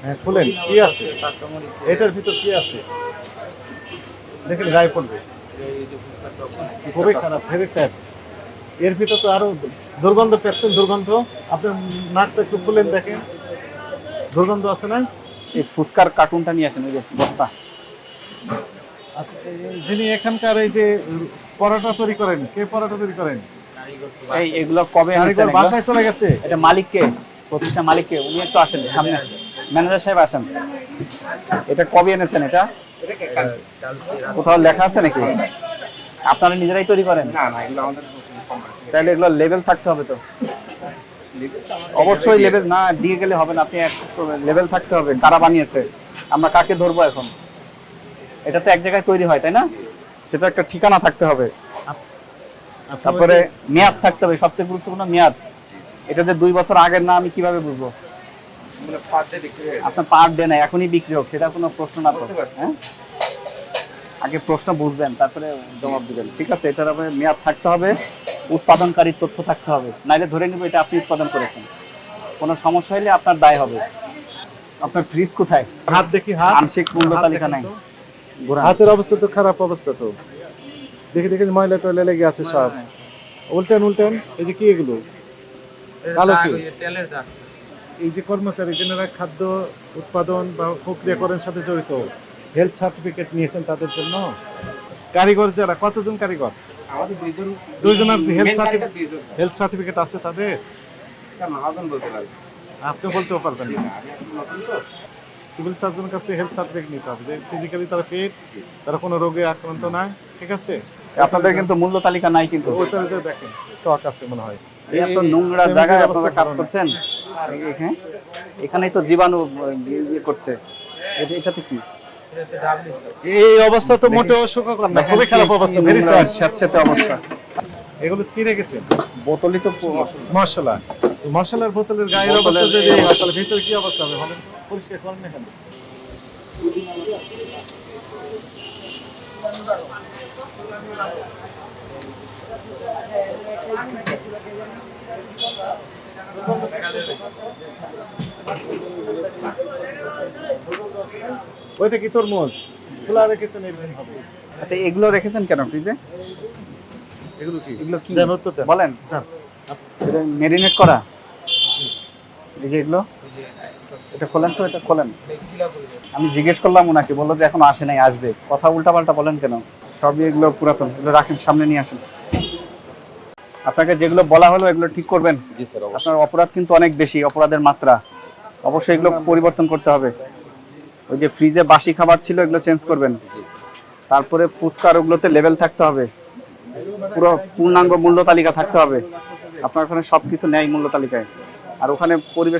হ্যাঁ খুলেন, কি আছে এটার ভিতর, কি আছে দেখেন, গায়ে পড়বে। খুবই খারাপ, ভেরি স্যাড। এর ভিতর তো আরো দুর্গন্ধ পাচ্ছেন, দুর্গন্ধ। আপনার নাকটা একটু খুলেন, দেখেন দুর্গন্ধ আছে না? এই ফুচকার কার্টুনটা নিয়ে আসেন, ওই যে বস্তা। আচ্ছা, যিনি এখানকার এই যে পরোটা তৈরি করেন, কে পরোটা তৈরি করেন? এই এগুলো কবে এনেছেন কারিগর এগুলো? বাসায় চলে গেছে। এটা মালিককে, প্রতিষ্ঠান মালিককে, উনি একটু আসেন সামনে, ম্যানেজার সাহেব আসেন। এটা কবে এনেছেন? এটা কোথাও লেখা আছে নাকি? আপনারা নিজেরাই তৈরি করেন? তাহলে এগুলো লেভেল থাকতে হবে তো। অবশ্যই লেভেল না দিয়ে গেলে হবে না, আপনি লেভেল থাকতে হবে কারা বানিয়েছে। আমরা কাকে ধরবো এখন? এটা তো এক জায়গায় তৈরি হয়, তাই না? সেটা একটা ঠিকানা থাকতে হবে, তারপরে মেয়াদ থাকতে হবে, সবচেয়ে গুরুত্বপূর্ণ মেয়াদ। এটা যে 2 বছর আগের না, আমি কিভাবে বুঝবো? আপনার পার ডে না, এখনই বিক্রি হোক, সেটা কোনো প্রশ্ন না তো। হ্যাঁ, আগে প্রশ্ন বুঝবেন, তারপরে জবাব দিবেন, ঠিক আছে? এটার ব্যাপারে মেয়াদ থাকতে হবে, উৎপাদনকারীর তথ্য থাকতে হবে, নাইলে ধরে নিব এটা আপনি উৎপাদন করেছেন। কোনো সমস্যা হলে আপনার দায় হবে। আপনার ফ্রিজ কোথায়? হাত দেখি, হাত। আংশিক মূল্য হাত তালিকা দেখেন নাই। তো। হাতের অবস্থা তো খারাপ অবস্থা তো, দেখি দেখি ময়লা টয়লা লেগে আছে সব। উল্টেন উল্টেন, এই যে কি এগুলো কালো কি? এই যে কর্মচারী যারা খাদ্য উৎপাদন বা প্রক্রিয়াকরণের সাথে জড়িত, হেলথ সার্টিফিকেট নিয়েছেন তাদের জন্য। কারিগর যারা, কতজন কারিগর? আমাদের দুইজন আছে। হেলথ সার্টিফিকেট আছে তাদের? আপনি বলতেও পারবেন না। সিভিল সার্জনের কাছ থেকে হেলথ সার্টিফিকেট নিতে হবে যে ফিজিক্যালি তারা ফিট, তারা কোনো রোগে আক্রান্ত না, ঠিক আছে? আপনাদের কিন্তু মূল্য তালিকা নাই কিন্তু। ওইটারে যে দেখেন টক আছে মনে হয়। এত নোংরা জায়গায় আপনারা কাজ করছেন। হ্যাঁ, এখানেই তো জীবাণু ইয়ে করছে। এটাতে কি? এই অবস্থা তো মোটেও সুখকর না, খুবই খারাপ অবস্থা, ভেরি স্যাড। স্যাঁতস্যাঁতে অবস্থা। এগুলো কি রেখেছেন? বোতলই তো মশলা। মশলার বোতলের গায়ের অবস্থা যদি এই হয়, তাহলে ভিতরে কি অবস্থা হবে বলেন? পরিষ্কার করেন না কেন? ওইটা কি তরমুজ? খোলা রেখেছেন এরকম হবে। আচ্ছা, এগুলো রেখেছেন কেন ফ্রিজে? এগুলো কি? এগুলো কি দেন উত্তর দেন। বলেন। যান। এটা মেরিনেট করা। এই যে এগুলো, এটা খোলেন তো, এটা খোলেন। আমি জিজ্ঞেস করলাম ওনাকে, বললো যে এখন আসে নাই, আসবে। কথা উল্টাপাল্টা বলেন কেন? সবই এগুলো পুরাতন, এগুলো রাখেন, সামনে নিয়ে আসেন। আপনাকে যেগুলো বলা হলো এগুলো ঠিক করবেন। আপনার অপরাধ কিন্তু অনেক বেশি, অপরাধের মাত্রা। অবশ্যই এগুলো পরিবর্তন করতে হবে। ওই যে ফ্রিজে বাসি খাবার ছিল, এগুলো চেঞ্জ করবেন। তারপরে ফুচকার ওগুলোতে লেভেল থাকতে হবে, পুরো পূর্ণাঙ্গ মূল্য তালিকা থাকতে হবে। আপনার ওখানে সবকিছু নেই মূল্য তালিকায়, আর ওখানে পরিবেশ